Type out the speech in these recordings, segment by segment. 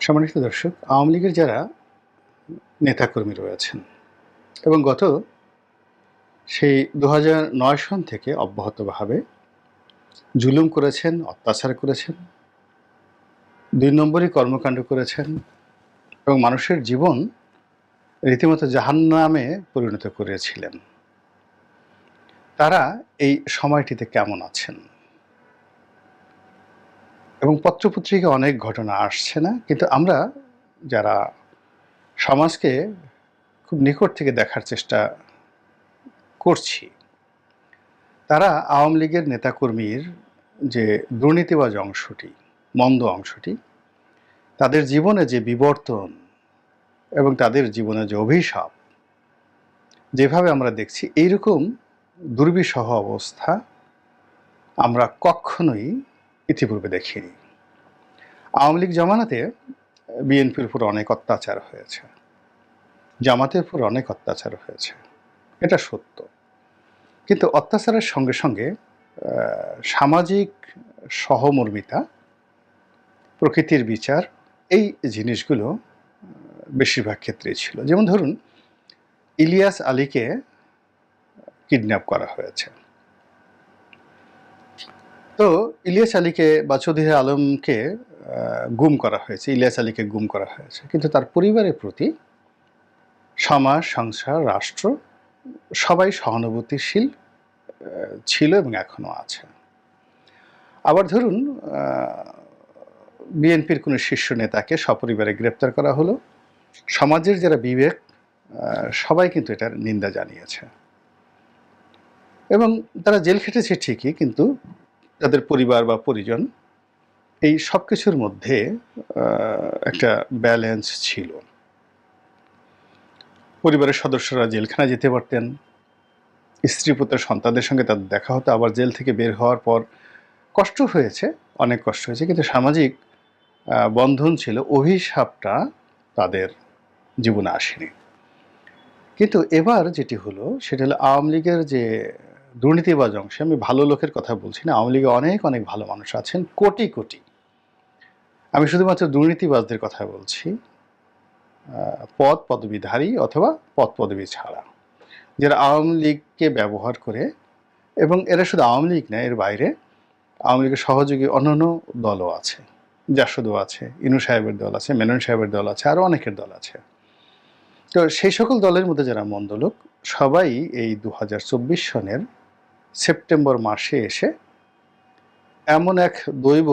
সম্মানিত দর্শক, আওয়ামী লীগের যারা নেতাকর্মী রয়েছেন এবং গত সেই ২০০৯ সন থেকে অব্যাহতভাবে জুলুম করেছেন, অত্যাচার করেছেন, ২ নম্বরি কর্মকাণ্ড করেছেন এবং মানুষের জীবন রীতিমতো জাহান্নামে পরিণত করেছিলেন। তারা এই সময়টিতে কেমন আছেন? এবং পত্রপত্রিকায় অনেক ঘটনা আসছে না? কিন্তু আমরা যারা সমাজকে খুব নিকট থেকে দেখার চেষ্টা করছি, তারা আওয়ামী লীগের নেতাকর্মীর যে দুর্নীতিবাজ অংশটি, মন্দ অংশটি, তাদের জীবনে যে বিবর্তন এবং তাদের জীবনে যে অভিশাপ যেভাবে আমরা দেখছি, এইরকম দুর্বিষহ অবস্থা আমরা কখনোই ইতিপূর্বে দেখিনি। আওয়ামী লীগ জমানাতে বিএনপির উপর অনেক অত্যাচার হয়েছে, জামাতের উপর অনেক অত্যাচার হয়েছে, এটা সত্য। কিন্তু অত্যাচারের সঙ্গে সঙ্গে সামাজিক সহমর্মিতা, প্রকৃতির বিচার, এই জিনিসগুলো বেশিরভাগ ক্ষেত্রেই ছিল। যেমন ধরুন, ইলিয়াস আলীকে কিডন্যাপ করা হয়েছে। তো ইলিয়াস আলীকে বা চৌধুরী আলমকে গুম করা হয়েছে, ইলিয়াস আলীকে গুম করা হয়েছে, কিন্তু তার পরিবারের প্রতি সমাজ, সংসার, রাষ্ট্র সবাই সহানুভূতিশীল ছিল এবং এখনো আছে। আবার ধরুন, বিএনপির কোনো শীর্ষ নেতাকে সপরিবারে গ্রেপ্তার করা হলো, সমাজের যারা বিবেক সবাই কিন্তু এটার নিন্দা জানিয়েছে এবং তারা জেল খেটেছে ঠিকই, কিন্তু তাদের পরিবার বা পরিজন এই সব কিছুর মধ্যে একটা ব্যালেন্স ছিল। পরিবারের সদস্যরা জেলখানায় যেতে পারতেন, স্ত্রী পুত্র সন্তানদের সঙ্গে তাদের দেখা হতো, আবার জেল থেকে বের হওয়ার পর কষ্ট হয়েছে, অনেক কষ্ট হয়েছে, কিন্তু সামাজিক বন্ধন ছিল, অভিশাপটা তাদের জীবনে আসেনি। কিন্তু এবার যেটি হলো সেটা হলো আওয়ামী লীগের যে দুর্নীতিবাজ অংশে, আমি ভালো লোকের কথা বলছি না, আওয়ামী লীগে অনেক অনেক ভালো মানুষ আছেন, কোটি কোটি। আমি শুধুমাত্র দুর্নীতিবাজদের কথা বলছি, পদ পদবীধারী অথবা পদ পদবী ছাড়া, যারা আওয়ামী লীগকে ব্যবহার করে, এবং এরা শুধু আওয়ামী লীগ না, এর বাইরে আওয়ামী লীগের সহযোগী অন্যান্য দলও আছে, জাসদও আছে, ইনু সাহেবের দল আছে, মেনন সাহেবের দল আছে, আরও অনেকের দল আছে। তো সেই সকল দলের মধ্যে যারা মন্দ লোক, সবাই এই ২০২৪ সনের সেপ্টেম্বর মাসে এসে এমন এক দৈব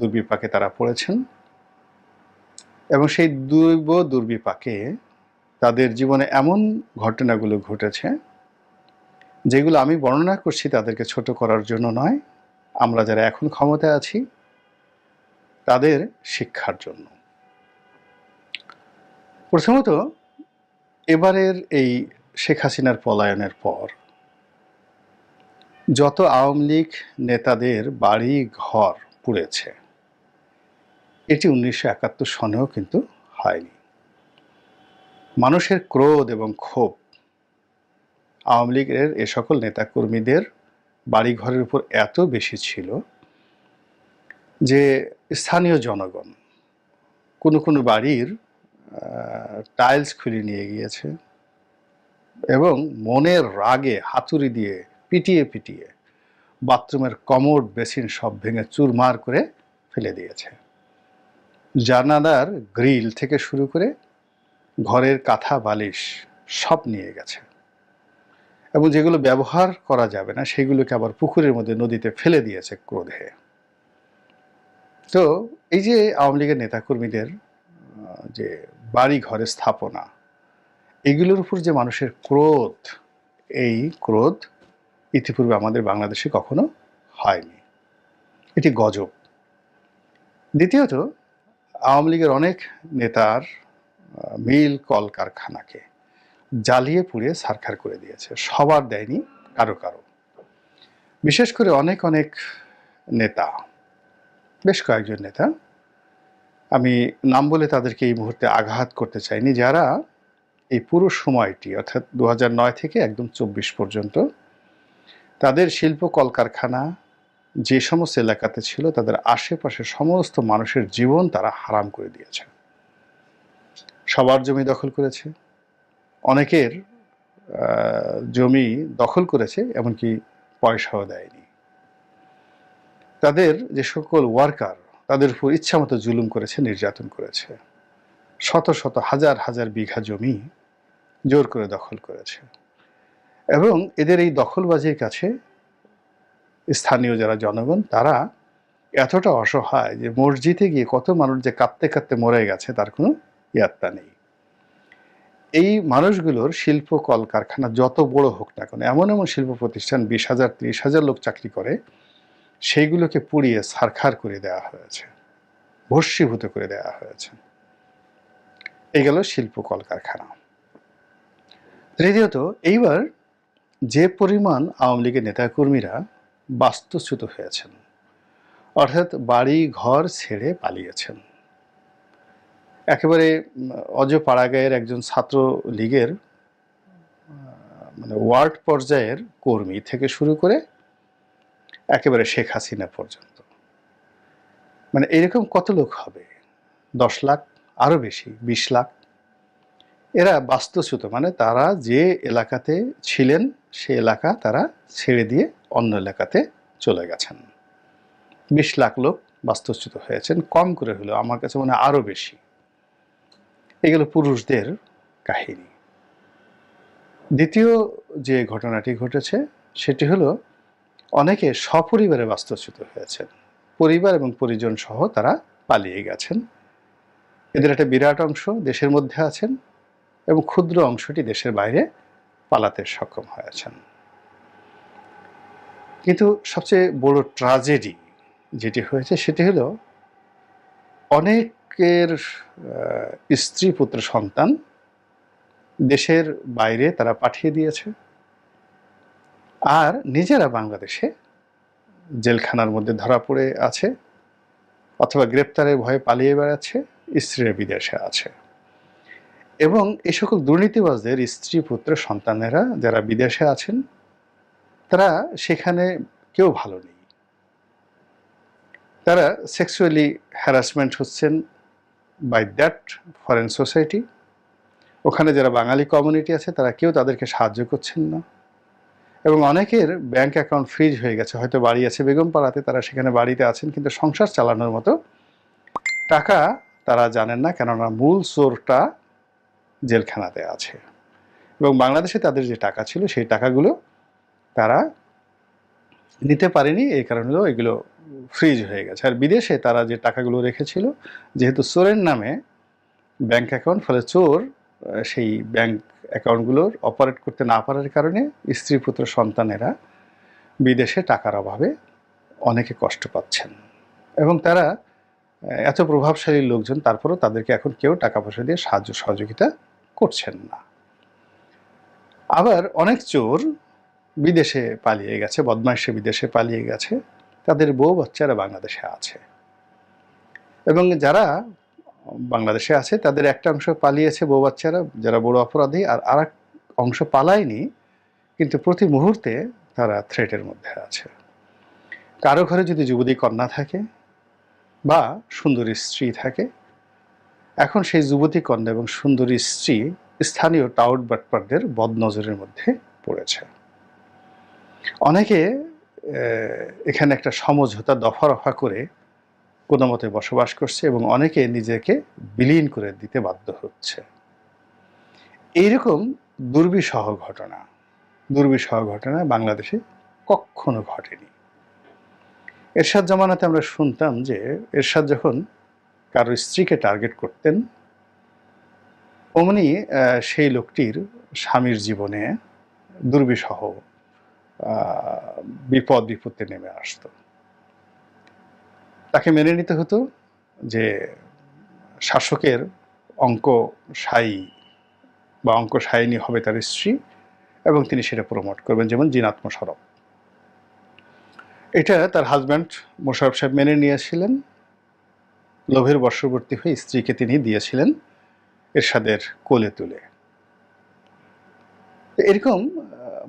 দুর্বিপাকে তারা পড়েছেন এবং সেই দৈব দুর্বিপাকে তাদের জীবনে এমন ঘটনাগুলো ঘটেছে যেগুলো আমি বর্ণনা করছি তাদেরকে ছোট করার জন্য নয়, আমরা যারা এখন ক্ষমতায় আছি তাদের শিক্ষার জন্য। প্রথমত, এবারের এই শেখ হাসিনার পলায়নের পর যত আওয়ামী লীগ নেতাদের বাড়ি ঘর পুড়েছে, এটি ১৯৭১ সনেও কিন্তু হয়নি। মানুষের ক্রোধ এবং ক্ষোভ আওয়ামী লীগের এ সকল নেতাকর্মীদের বাড়িঘরের উপর এত বেশি ছিল যে স্থানীয় জনগণ কোনো কোনো বাড়ির টাইলস খুলে নিয়ে গিয়েছে এবং মনের রাগে হাতুড়ি দিয়ে পিটিয়ে পিটিয়ে বাথরুমের কমোড বেসিন সব ভেঙে চুরমার করে ফেলে দিয়েছে। জানালার গ্রিল থেকে শুরু করে ঘরের কাঁথা বালিশ সব নিয়ে গেছে এবং যেগুলো ব্যবহার করা যাবে না সেগুলোকে আবার পুকুরের মধ্যে, নদীতে ফেলে দিয়েছে ক্রোধে। তো এই যে আওয়ামী লীগের নেতাকর্মীদের যে বাড়ি ঘরের স্থাপনা, এগুলোর উপর যে মানুষের ক্রোধ, এই ক্রোধ ইতিপূর্বে আমাদের বাংলাদেশে কখনো হয়নি, এটি গজব। দ্বিতীয়ত, আওয়ামী লীগের অনেক নেতার মিল কলকারখানাকে জ্বালিয়ে পুড়িয়ে ছারখার করে দিয়েছে, সবার দেয়নি, কারো কারো। বিশেষ করে অনেক অনেক নেতা, বেশ কয়েকজন নেতা, আমি নাম বলে তাদেরকে এই মুহূর্তে আঘাত করতে চাইনি, যারা এই পুরো সময়টি অর্থাৎ ২০০৯ থেকে একদম ২৪ পর্যন্ত তাদের শিল্প কলকারখানা যে সমস্ত এলাকাতে ছিল তাদের আশেপাশে সমস্ত মানুষের জীবন তারা হারাম করে দিয়েছে। সবার জমি দখল করেছে, অনেকের জমি দখল করেছে, এমনকি পয়সাও দেয়নি। তাদের যে সকল ওয়ার্কার তাদের উপর ইচ্ছামতো জুলুম করেছে, নির্যাতন করেছে, শত শত হাজার হাজার বিঘা জমি জোর করে দখল করেছে। এবং এদের এই দখলবাজির কাছে স্থানীয় যারা জনগণ তারা এতটা অসহায় যে মসজিদে গিয়ে কত মানুষ যে কাঁদতে কাঁদতে মরে গেছে তার কোনো ইয়াত্তা নেই। এই মানুষগুলোর শিল্প কলকারখানা যত বড় হোক না কেন, এমন এমন শিল্প প্রতিষ্ঠান 20,000 30,000 লোক চাকরি করে, সেইগুলোকে পুড়িয়ে ছারখার করে দেওয়া হয়েছে, ভস্মীভূত করে দেওয়া হয়েছে। এই গেল শিল্প কলকারখানা। তৃতীয়ত, এইবার যে পরিমাণ আওয়ামী লীগের নেতাকর্মীরা বাস্তুচ্যুত হয়েছেন, অর্থাৎ বাড়ি ঘর ছেড়ে পালিয়েছেন। একেবারে অজপাড়াগাঁয়ের একজন ছাত্র লীগের মানে ওয়ার্ড পর্যায়ের কর্মী থেকে শুরু করে একেবারে শেখ হাসিনা পর্যন্ত, মানে এরকম কত লোক হবে? 10 লাখ, আরো বেশি, 20 লাখ। এরা বাস্তুচ্যুত, মানে তারা যে এলাকাতে ছিলেন সে এলাকা তারা ছেড়ে দিয়ে অন্য এলাকাতে চলে গেছেন। 20 লাখ লোক বাস্তুচ্যুত হয়েছেন, কম করে হলেও আমার কাছে মনে হয় আরো বেশি। এগুলো পুরুষদের কাহিনী। দ্বিতীয় যে ঘটনাটি ঘটেছে সেটি হলো অনেকে সপরিবারে বাস্তুচ্যুত হয়েছেন, পরিবার এবং পরিজন সহ তারা পালিয়ে গেছেন। এদের একটা বিরাট অংশ দেশের মধ্যে আছেন এবং ক্ষুদ্র অংশটি দেশের বাইরে পালাতে সক্ষম হয়েছেন। কিন্তু সবচেয়ে বড় ট্র্যাজেডি যেটি হয়েছে সেটি হলো অনেকের স্ত্রী পুত্র সন্তান দেশের বাইরে তারা পাঠিয়ে দিয়েছে, আর নিজেরা বাংলাদেশে জেলখানার মধ্যে ধরা পড়ে আছে অথবা গ্রেপ্তারের ভয়ে পালিয়ে বেড়াচ্ছে, স্ত্রীরা বিদেশে আছে। এবং এই সকল দুর্নীতিবাজদের স্ত্রী পুত্র সন্তানেরা যারা বিদেশে আছেন তারা সেখানে কেউ ভালো নেই। তারা সেক্সুয়ালি হ্যারাসমেন্ট হচ্ছেন বাই দ্যাট ফরেন সোসাইটি। ওখানে যারা বাঙালি কমিউনিটি আছে তারা কেউ তাদেরকে সাহায্য করছেন না, এবং অনেকের ব্যাংক অ্যাকাউন্ট ফ্রিজ হয়ে গেছে। হয়তো বাড়ি আছে বেগমপাড়াতে, তারা সেখানে বাড়িতে আছেন কিন্তু সংসার চালানোর মতো টাকা তারা জানেন না, কেননা মূল চোরটা জেলখানাতে আছে। এবং বাংলাদেশে তাদের যে টাকা ছিল সেই টাকাগুলো তারা নিতে পারেনি, এই কারণে এগুলো ফ্রিজ হয়ে গেছে। আর বিদেশে তারা যে টাকাগুলো রেখেছিল, যেহেতু চোরের নামে ব্যাংক অ্যাকাউন্ট, ফলে চোর সেই ব্যাংক অ্যাকাউন্টগুলোর অপারেট করতে না পারার কারণে স্ত্রী পুত্র সন্তানেরা বিদেশে টাকার অভাবে অনেকে কষ্ট পাচ্ছেন। এবং তারা এত প্রভাবশালী লোকজন, তারপরেও তাদেরকে এখন কেউ টাকা পয়সা দিয়ে সাহায্য সহযোগিতা করছেন না। আবার অনেক চোর বিদেশে পালিয়ে গেছে, বদমাইশে বিদেশে পালিয়ে গেছে, তাদের বউ বাচ্চারা বাংলাদেশে আছে। এবং যারা বাংলাদেশে আছে তাদের একটা অংশ পালিয়েছে বউ বাচ্চারা, যারা বড় অপরাধী, আর আরেক অংশ পালায়নি, কিন্তু প্রতি মুহূর্তে তারা থ্রেটের মধ্যে আছে। কারো ঘরে যদি যুবতী কন্যা থাকে বা সুন্দরী স্ত্রী থাকে, এখন সেই যুবতী কন্যা এবং সুন্দরী স্ত্রী স্থানীয় টাউট বাটপারদের বদনজরের মধ্যে পড়েছে। অনেকে এখানে একটা সমঝোতা দফা রফা করে কোনো মতে বসবাস করছে এবং অনেকে নিজেকে বিলীন করে দিতে বাধ্য হচ্ছে। এইরকম দুর্বিষহ ঘটনা বাংলাদেশে কখনো ঘটেনি। এরশাদ জামানাতে আমরা শুনতাম যে এরশাদ যখন কারো স্ত্রীকে টার্গেট করতেন, অমনি সেই লোকটির স্বামীর জীবনে দুর্বিষহ বিপদ বিপত্তি নেমে আসত। তাকে মেনে নিতে হতো যে শাসকের অঙ্কশায়ী বা অঙ্কশায়িনী হবে তার স্ত্রী, এবং তিনি সেটা প্রমোট করবেন, যেমন জিনাত মোশাররফ। এটা তার হাজব্যান্ড মোশাররফ সাহেব মেনে নিয়েছিলেন। লোভের বশবর্তী হয়ে স্ত্রীকে তিনি দিয়েছিলেন এরশাদের কোলে তুলে। এরকম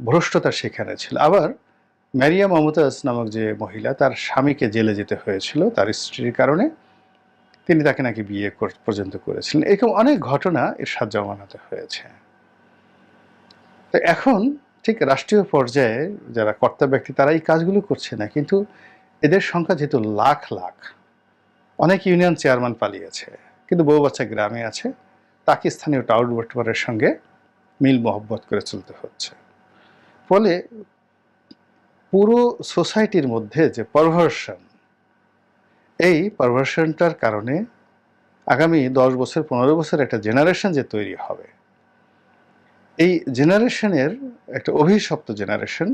ভ্রষ্টতা সেখানে ছিল। আবার মারিয়া মমতাজ নামক যে মহিলা, তার স্বামীকে জেলে যেতে হয়েছিল তার স্ত্রীর কারণে। তিনি তাকে নাকি বিয়ে পর্যন্ত করেছিলেন। এরকম অনেক ঘটনা এরশাদ জামানাতে হয়েছে। তো এখন ঠিক রাষ্ট্রীয় পর্যায়ে যারা কর্তা ব্যক্তি তারা এই কাজগুলো করছে না, কিন্তু এদের সংখ্যা যেহেতু লাখ লাখ, অনেক ইউনিয়ন চেয়ারম্যান পালিয়েছে, কিন্তু বউ বাচ্চা গ্রামে আছে, তাকে স্থানীয় টাউট বটওয়ারের সঙ্গে মিল মহব্বত করে চলতে হচ্ছে। ফলে পুরো সোসাইটির মধ্যে যে পারভার্সন, এই পারভার্সনটার কারণে আগামী 10 বছর 15 বছর একটা জেনারেশন যে তৈরি হবে, এই জেনারেশনের একটা অভিশপ্ত জেনারেশন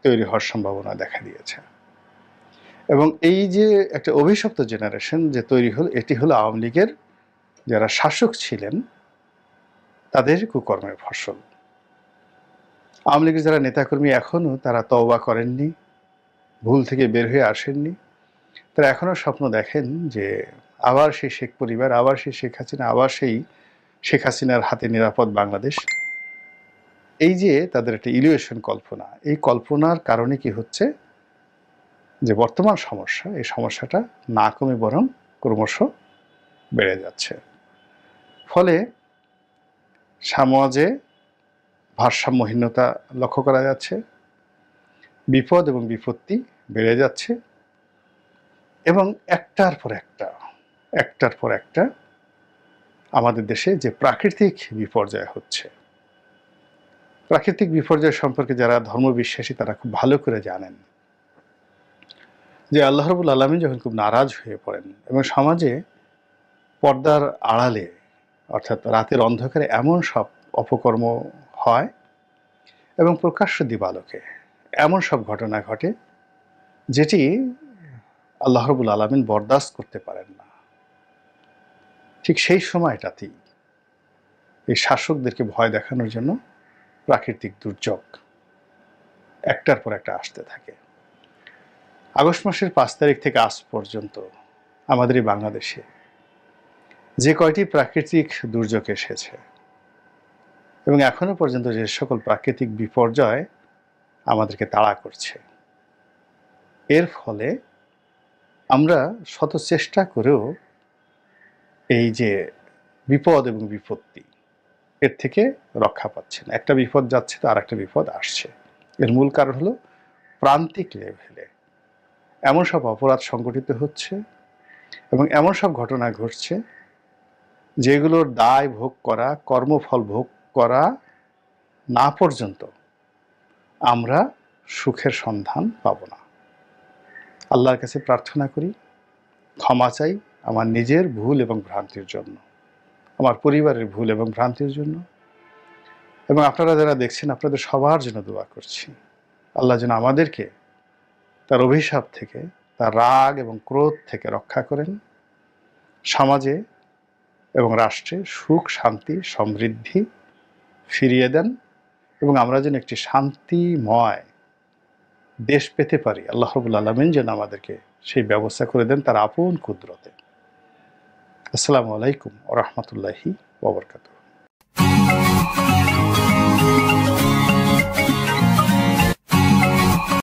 তৈরি হওয়ার সম্ভাবনা দেখা দিয়েছে। এবং এই যে একটা অভিশপ্ত জেনারেশন যে তৈরি হল, এটি হলো আওয়ামী লীগের যারা শাসক ছিলেন তাদের কুকর্মের ফসল। আওয়ামী লীগের যারা নেতাকর্মী এখনও তারা তওবা করেননি, ভুল থেকে বের হয়ে আসেননি, তারা এখনও স্বপ্ন দেখেন যে আবার সেই শেখ পরিবার, আবার সেই শেখ হাসিনা, আবার সেই শেখ হাসিনার হাতে নিরাপদ বাংলাদেশ। এই যে তাদের একটা ইলিউশন কল্পনা, এই কল্পনার কারণে কি হচ্ছে যে বর্তমান সমস্যা, এই সমস্যাটা না কমে বরং ক্রমশ বেড়ে যাচ্ছে। ফলে সমাজে ভারসাম্যহীনতা লক্ষ্য করা যাচ্ছে, বিপদ এবং বিপত্তি বেড়ে যাচ্ছে, এবং একটার পর একটা আমাদের দেশে যে প্রাকৃতিক বিপর্যয় হচ্ছে, প্রাকৃতিক বিপর্যয় সম্পর্কে যারা ধর্মবিশ্বাসী তারা খুব ভালো করে জানেন যে আল্লাহ রাব্বুল আলামিন যখন খুব নারাজ হয়ে পড়েন এবং সমাজে পর্দার আড়ালে অর্থাৎ রাতের অন্ধকারে এমন সব অপকর্ম হয় এবং প্রকাশ্য দিবালোকে এমন সব ঘটনা ঘটে যেটি আল্লাহ রাব্বুল আলামিন বরদাস্ত করতে পারেন না, ঠিক সেই সময়টাতেই এই শাসকদেরকে ভয় দেখানোর জন্য প্রাকৃতিক দুর্যোগ একটার পর একটা আসতে থাকে। আগস্ট মাসের 5 তারিখ থেকে আজ পর্যন্ত আমাদের এই বাংলাদেশে যে কয়টি প্রাকৃতিক দুর্যোগ এসেছে এবং এখনো পর্যন্ত যে সকল প্রাকৃতিক বিপর্যয় আমাদেরকে তাড়া করছে, এর ফলে আমরা শত চেষ্টা করেও এই যে বিপদ এবং বিপত্তি, এর থেকে রক্ষা পাচ্ছি না। একটা বিপদ যাচ্ছে তো আর একটা বিপদ আসছে। এর মূল কারণ হলো প্রান্তিক লেভেলে এমন সব অপরাধ সংগঠিত হচ্ছে এবং এমন সব ঘটনা ঘটছে যেগুলোর দায় ভোগ করা, কর্মফল ভোগ করা না পর্যন্ত আমরা সুখের সন্ধান পাব না। আল্লাহর কাছে প্রার্থনা করি, ক্ষমা চাই আমার নিজের ভুল এবং ভ্রান্তির জন্য, আমার পরিবারের ভুল এবং ভ্রান্তির জন্য, এবং আপনারা যারা দেখছেন আপনাদের সবার জন্য দোয়া করছি আল্লাহ যেন আমাদেরকে তার অভিশাপ থেকে, তার রাগ এবং ক্রোধ থেকে রক্ষা করেন, সমাজে এবং রাষ্ট্রে সুখ শান্তি সমৃদ্ধি ফিরিয়ে দেন এবং আমরা যেন একটি শান্তিময় দেশ পেতে পারি। আল্লাহ রাব্বুল আলামিন যেন আমাদেরকে সেই ব্যবস্থা করে দেন তার আপন কুদরতে। আসসালামু আলাইকুম ওয়া রাহমাতুল্লাহি ওয়া বারাকাতুহু।